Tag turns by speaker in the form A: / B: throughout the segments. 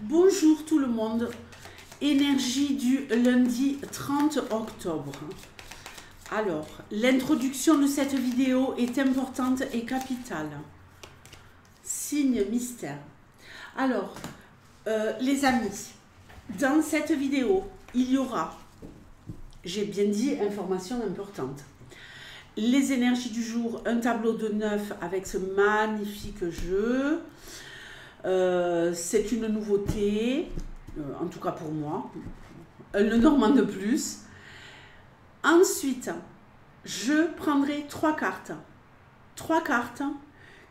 A: Bonjour tout le monde, énergie du lundi 30 octobre. Alors, l'introduction de cette vidéo est importante et capitale. Signe mystère. Alors, les amis, dans cette vidéo, il y aura, j'ai bien dit, information importante. Les énergies du jour, un tableau de 9 avec ce magnifique jeu. C'est une nouveauté, en tout cas pour moi, le Normand de plus. Ensuite, je prendrai trois cartes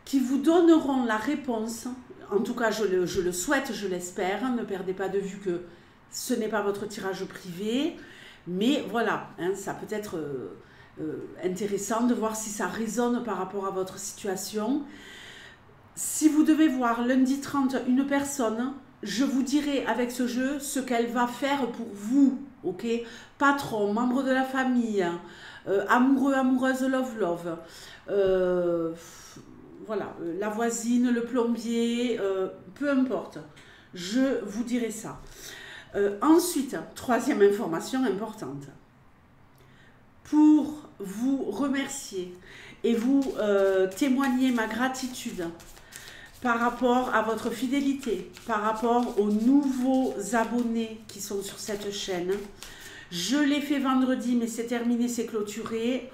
A: qui vous donneront la réponse. En tout cas, je le souhaite, je l'espère. Ne perdez pas de vue que ce n'est pas votre tirage privé, mais voilà, hein, ça peut être intéressant de voir si ça résonne par rapport à votre situation. Si vous devez voir lundi 30 une personne, je vous dirai avec ce jeu ce qu'elle va faire pour vous, ok? Patron, membre de la famille, amoureux, amoureuse, love, voilà, la voisine, le plombier, peu importe, je vous dirai ça. Ensuite, troisième information importante, pour vous remercier et vous témoigner ma gratitude par rapport à votre fidélité, par rapport aux nouveaux abonnés qui sont sur cette chaîne. Je l'ai fait vendredi, mais c'est terminé, c'est clôturé.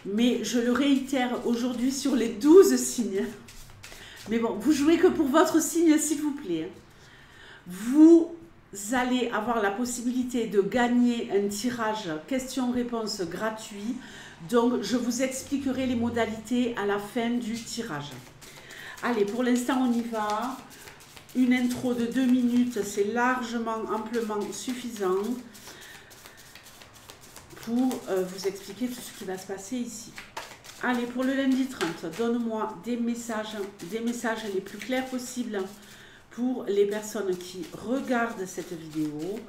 A: Mais je le réitère aujourd'hui sur les 12 signes. Mais bon, vous jouez que pour votre signe, s'il vous plaît. Vous allez avoir la possibilité de gagner un tirage questions-réponses gratuit. Donc, je vous expliquerai les modalités à la fin du tirage. Allez, pour l'instant, on y va. Une intro de 2 minutes, c'est largement, amplement suffisant pour vous expliquer tout ce qui va se passer ici. Allez, pour le lundi 30, donne-moi des messages les plus clairs possibles pour les personnes qui regardent cette vidéo.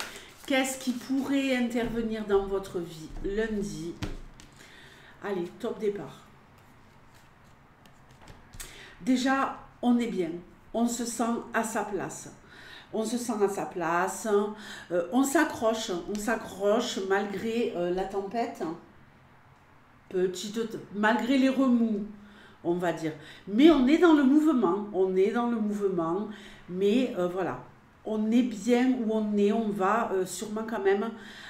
A: Qu'est-ce qui pourrait intervenir dans votre vie lundi? Allez, top départ. Déjà, on est bien, on se sent à sa place. On se sent à sa place, on s'accroche malgré la tempête, malgré les remous, on va dire. Mais on est dans le mouvement, mais voilà, on est bien où on est, on va sûrement quand même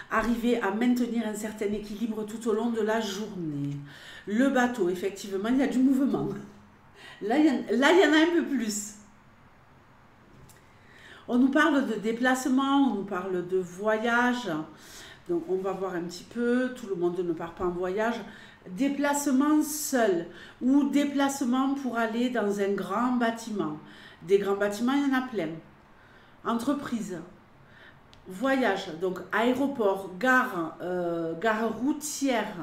A: arriver à maintenir un certain équilibre tout au long de la journée. Le bateau, effectivement, il y a du mouvement. Là, il y en a un peu plus. On nous parle de déplacement, on nous parle de voyage. Donc, on va voir un petit peu. Tout le monde ne part pas en voyage. Déplacement seul ou déplacement pour aller dans un grand bâtiment. Des grands bâtiments, il y en a plein. Entreprise, voyage, donc aéroport, gare, gare routière.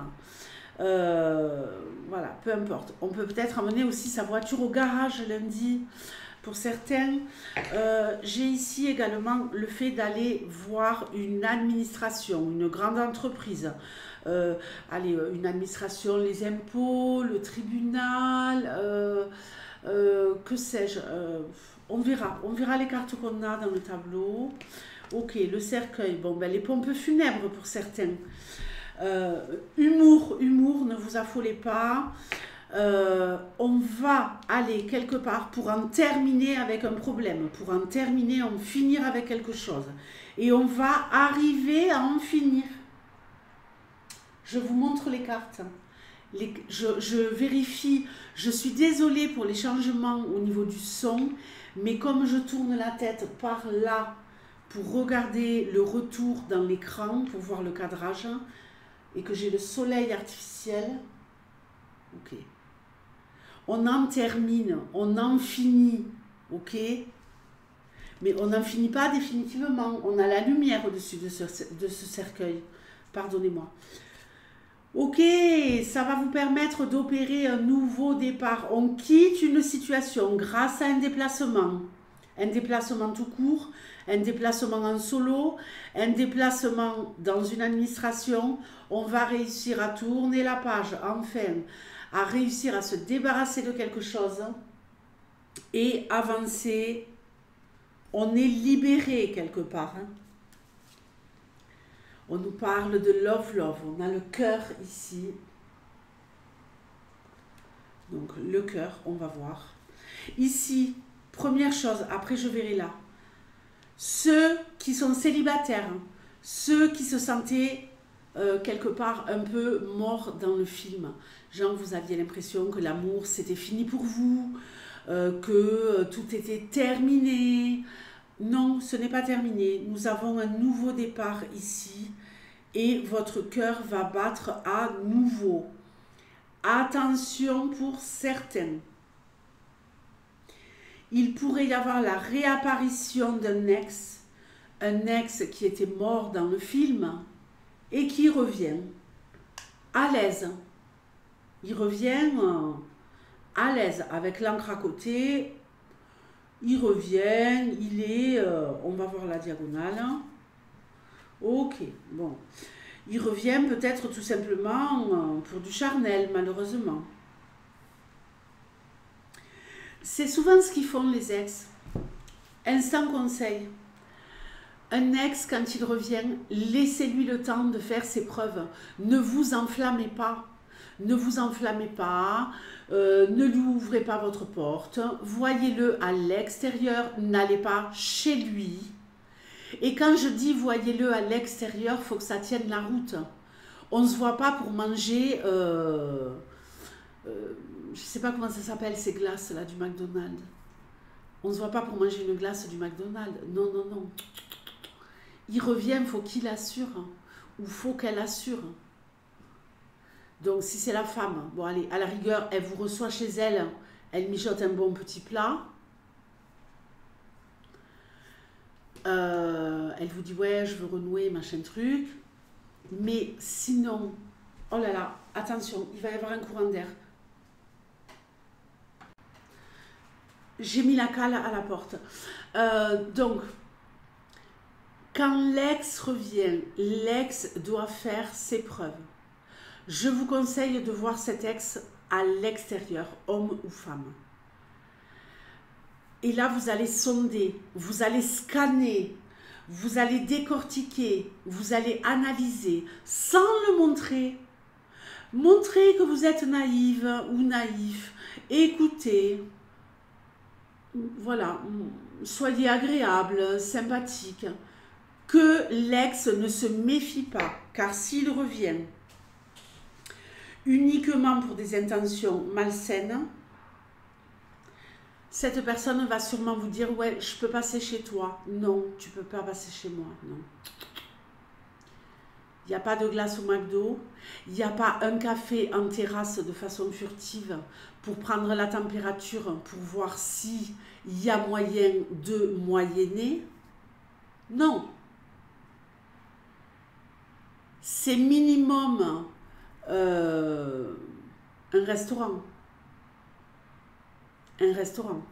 A: Voilà, peu importe. On peut peut-être amener aussi sa voiture au garage lundi. Pour certains, j'ai ici également le fait d'aller voir une administration, une grande entreprise. Allez, une administration, les impôts, le tribunal, que sais-je. On verra les cartes qu'on a dans le tableau. Ok, le cercueil, bon, ben, les pompes funèbres pour certains. Humour, ne vous affolez pas. On va aller quelque part pour en terminer avec un problème, pour en terminer, en finir avec quelque chose. Et on va arriver à en finir. Je vous montre les cartes. Je vérifie, je suis désolée pour les changements au niveau du son, mais comme je tourne la tête par là pour regarder le retour dans l'écran, pour voir le cadrage, et que j'ai le soleil artificiel, ok. On en termine, on en finit, ok. Mais on n'en finit pas définitivement. On a la lumière au-dessus de ce cercueil. Pardonnez-moi. Ok, ça va vous permettre d'opérer un nouveau départ. On quitte une situation grâce à un déplacement. Un déplacement tout court, un déplacement en solo, un déplacement dans une administration. On va réussir à tourner la page, enfin, à réussir à se débarrasser de quelque chose et avancer On est libéré quelque part. Hein. On nous parle de love, love. On a le cœur ici. Donc le cœur, on va voir. Ici, première chose, après je verrai là. Ceux qui sont célibataires, hein, ceux qui se sentaient quelque part un peu morts dans le film. Genre, vous aviez l'impression que l'amour, c'était fini pour vous, que tout était terminé. Non, ce n'est pas terminé. Nous avons un nouveau départ ici et votre cœur va battre à nouveau. Attention pour certains. Il pourrait y avoir la réapparition d'un ex, un ex qui était mort dans le film et qui revient à l'aise. Il revient à l'aise avec l'encre à côté. Il revient, il est, on va voir la diagonale. Ok, bon. Il revient peut-être tout simplement pour du charnel, malheureusement. C'est souvent ce qu'ils font les ex. Instant conseil. Un ex, quand il revient, laissez-lui le temps de faire ses preuves. Ne vous enflammez pas. Ne vous enflammez pas. Ne lui ouvrez pas votre porte. Voyez-le à l'extérieur. N'allez pas chez lui. Et quand je dis voyez-le à l'extérieur, il faut que ça tienne la route. On ne se voit pas pour manger... je ne sais pas comment ça s'appelle ces glaces là du McDonald's. On ne se voit pas pour manger une glace du McDonald's. Non, non, non. Il revient, il faut qu'il assure. Ou il faut qu'elle assure. Donc si c'est la femme, bon allez, à la rigueur, elle vous reçoit chez elle, elle mijote un bon petit plat. Elle vous dit ouais, je veux renouer, machin truc. Mais sinon, oh là là, attention, il va y avoir un courant d'air. J'ai mis la cale à la porte. Donc, quand l'ex revient, l'ex doit faire ses preuves. Je vous conseille de voir cet ex à l'extérieur, homme ou femme. Et là, vous allez sonder, vous allez scanner, vous allez décortiquer, vous allez analyser, sans le montrer. Montrez que vous êtes naïve ou naïf. Écoutez. Voilà, soyez agréable, sympathique, que l'ex ne se méfie pas, car s'il revient uniquement pour des intentions malsaines, cette personne va sûrement vous dire « Ouais, je peux passer chez toi. » Non, tu ne peux pas passer chez moi, non. Il n'y a pas de glace au McDo, il n'y a pas un café en terrasse de façon furtive pour prendre la température, pour voir si il y a moyen de moyenner. Non. C'est minimum un restaurant. Un restaurant.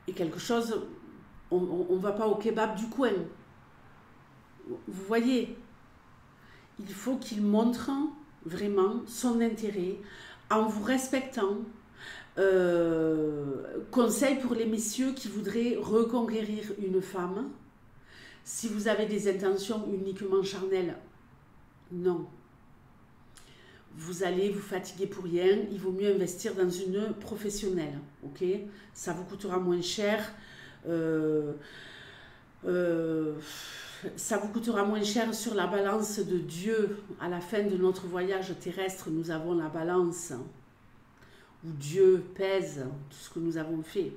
A: Et quelque chose, on ne va pas au kebab du coin. Vous voyez, il faut qu'il montre vraiment son intérêt en vous respectant. Conseil pour les messieurs qui voudraient reconquérir une femme. Si vous avez des intentions uniquement charnelles, non. Vous allez vous fatiguer pour rien. Il vaut mieux investir dans une professionnelle. Ok, ça vous coûtera moins cher. Ça vous coûtera moins cher sur la balance de Dieu. À la fin de notre voyage terrestre, nous avons la balance où Dieu pèse tout ce que nous avons fait.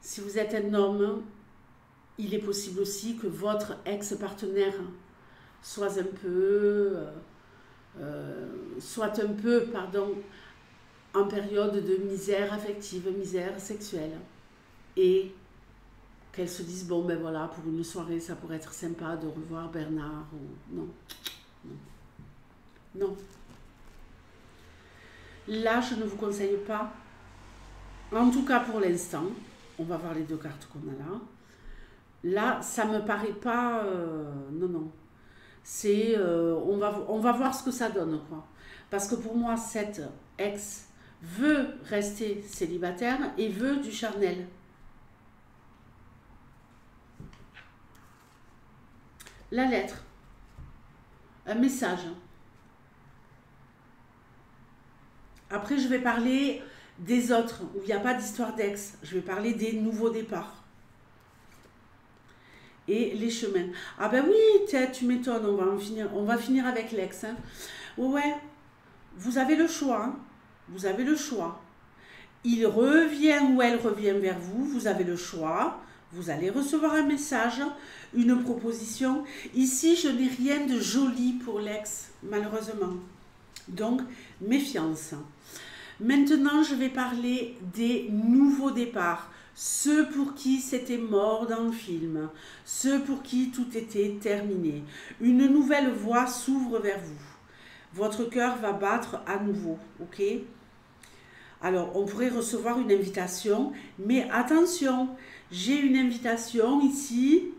A: Si vous êtes un homme, il est possible aussi que votre ex-partenaire soit un peu, en période de misère affective, misère sexuelle. Et qu'elle se dise, bon ben voilà, pour une soirée, ça pourrait être sympa de revoir Bernard. Ou... Non, non, non. Là, je ne vous conseille pas, en tout cas pour l'instant, on va voir les deux cartes qu'on a là. Là, ça me paraît pas... non, non. C'est... on va voir ce que ça donne, quoi. Parce que pour moi, cette ex veut rester célibataire et veut du charnel. La lettre, un message. Après, je vais parler des autres, où il n'y a pas d'histoire d'ex. Je vais parler des nouveaux départs. Et les chemins. Ah ben oui, tu m'étonnes, on va finir avec l'ex. Hein. Ouais, vous avez le choix. Hein. Vous avez le choix. Il revient ou elle revient vers vous, vous avez le choix. Vous allez recevoir un message, une proposition. Ici, je n'ai rien de joli pour l'ex, malheureusement. Donc, méfiance. Maintenant, je vais parler des nouveaux départs. Ceux pour qui c'était mort dans le film. Ceux pour qui tout était terminé. Une nouvelle voie s'ouvre vers vous. Votre cœur va battre à nouveau, ok ? Alors, on pourrait recevoir une invitation, mais attention, j'ai une invitation ici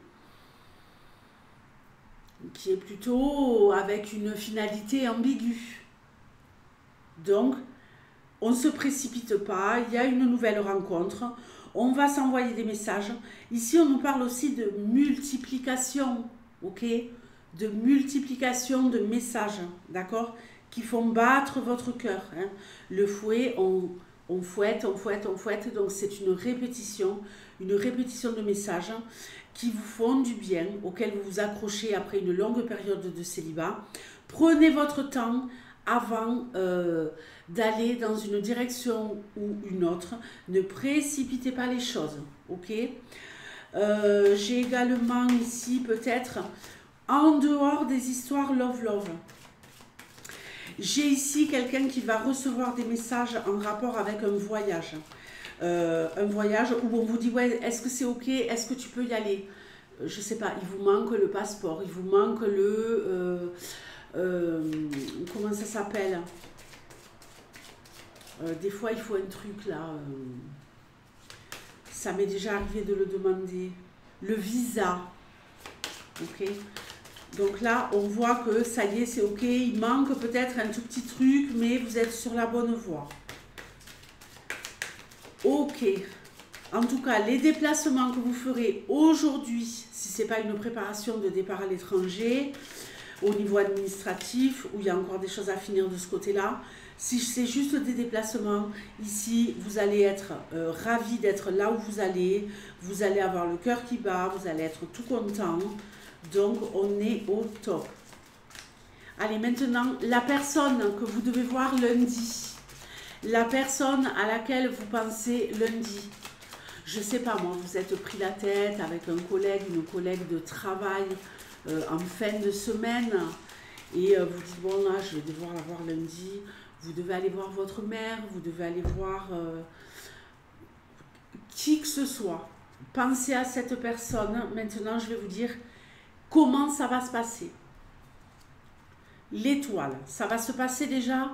A: qui est plutôt avec une finalité ambiguë. Donc, on ne se précipite pas, il y a une nouvelle rencontre, on va s'envoyer des messages. Ici, on nous parle aussi de multiplication, ok ? De multiplication de messages, d'accord ? Qui font battre votre cœur. Hein. Le fouet, on fouette, on fouette, on fouette. Donc, c'est une répétition de messages qui vous font du bien, auxquels vous vous accrochez après une longue période de célibat. Prenez votre temps avant d'aller dans une direction ou une autre. Ne précipitez pas les choses, ok ? J'ai également ici peut-être en dehors des histoires love. J'ai ici quelqu'un qui va recevoir des messages en rapport avec un voyage. Un voyage où on vous dit, ouais, est-ce que c'est ok, est-ce que tu peux y aller? Je sais pas, il vous manque le passeport, il vous manque le... comment ça s'appelle? Des fois, il faut un truc là. Ça m'est déjà arrivé de le demander. Le visa. Ok. Donc là, on voit que ça y est, c'est ok. Il manque peut-être un tout petit truc, mais vous êtes sur la bonne voie. Ok. En tout cas, les déplacements que vous ferez aujourd'hui, si ce n'est pas une préparation de départ à l'étranger, au niveau administratif, où il y a encore des choses à finir de ce côté-là, si c'est juste des déplacements, ici, vous allez être ravis d'être là où vous allez avoir le cœur qui bat, vous allez être tout content. Donc, on est au top. Allez, maintenant, la personne que vous devez voir lundi. La personne à laquelle vous pensez lundi. Je ne sais pas, moi, vous êtes pris la tête avec un collègue, une collègue de travail en fin de semaine. Et vous dites, bon, là, je vais devoir la voir lundi. Vous devez aller voir votre mère, vous devez aller voir qui que ce soit. Pensez à cette personne. Maintenant, je vais vous dire comment ça va se passer. L'étoile, ça va se passer déjà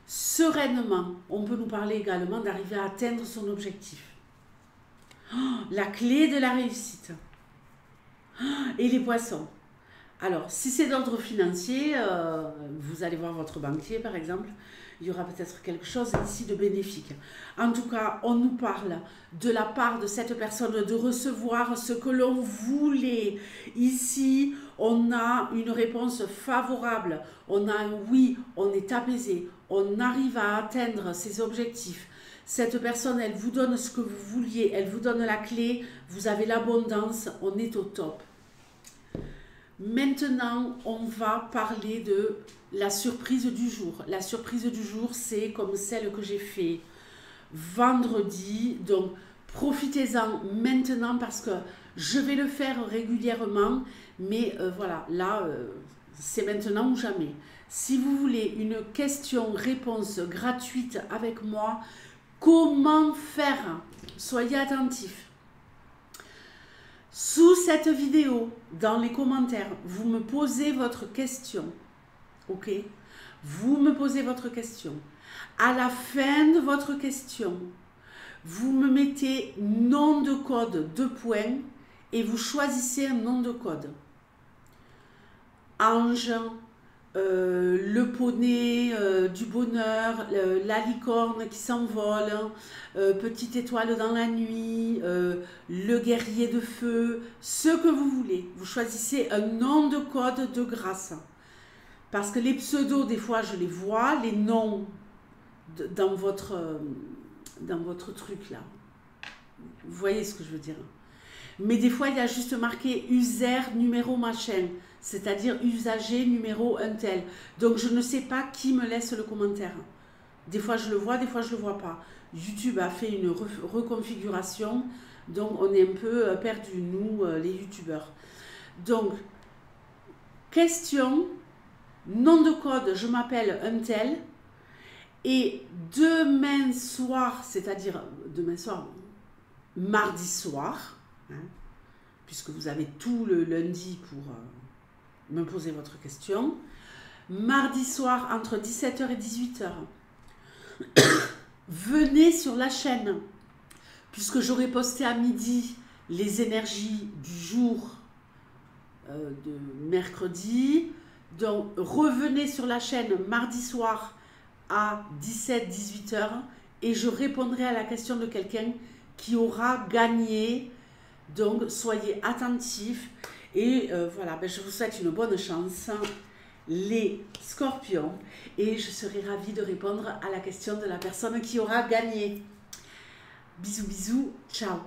A: sereinement. On peut nous parler également d'arriver à atteindre son objectif. Oh, la clé de la réussite. Oh, et les poissons. Alors, si c'est d'ordre financier, vous allez voir votre banquier par exemple, il y aura peut-être quelque chose ici de bénéfique. En tout cas, on nous parle de la part de cette personne de recevoir ce que l'on voulait. Ici, on a une réponse favorable, on a un oui, on est apaisé, on arrive à atteindre ses objectifs. Cette personne, elle vous donne ce que vous vouliez, elle vous donne la clé, vous avez l'abondance, on est au top. Maintenant, on va parler de la surprise du jour. La surprise du jour, c'est comme celle que j'ai fait vendredi. Donc, profitez-en maintenant parce que je vais le faire régulièrement. Mais voilà, là, c'est maintenant ou jamais. Si vous voulez une question-réponse gratuite avec moi, comment faire? Soyez attentifs. Sous cette vidéo, dans les commentaires, vous me posez votre question. Ok? Vous me posez votre question. À la fin de votre question, vous me mettez nom de code 2 points et vous choisissez un nom de code. Ange, le poney du bonheur, la licorne qui s'envole, petite étoile dans la nuit, le guerrier de feu, ce que vous voulez. Vous choisissez un nom de code de grâce. Parce que les pseudos, des fois, je les vois, les noms dans votre truc là. Vous voyez ce que je veux dire? Mais des fois, il y a juste marqué user numéro machin, c'est-à-dire usager numéro un tel. Donc, je ne sais pas qui me laisse le commentaire. Des fois, je le vois, des fois, je ne le vois pas. YouTube a fait une reconfiguration, donc on est un peu perdus, nous, les youtubeurs. Donc, question, nom de code, je m'appelle un tel, et demain soir, c'est-à-dire demain soir, mardi soir, hein, puisque vous avez tout le lundi pour me poser votre question, mardi soir entre 17h et 18h, venez sur la chaîne, puisque j'aurai posté à midi les énergies du jour de mercredi. Donc revenez sur la chaîne mardi soir à 17-18h et je répondrai à la question de quelqu'un qui aura gagné. Donc soyez attentifs et voilà, ben, je vous souhaite une bonne chance les scorpions et je serai ravie de répondre à la question de la personne qui aura gagné. Bisous bisous, ciao.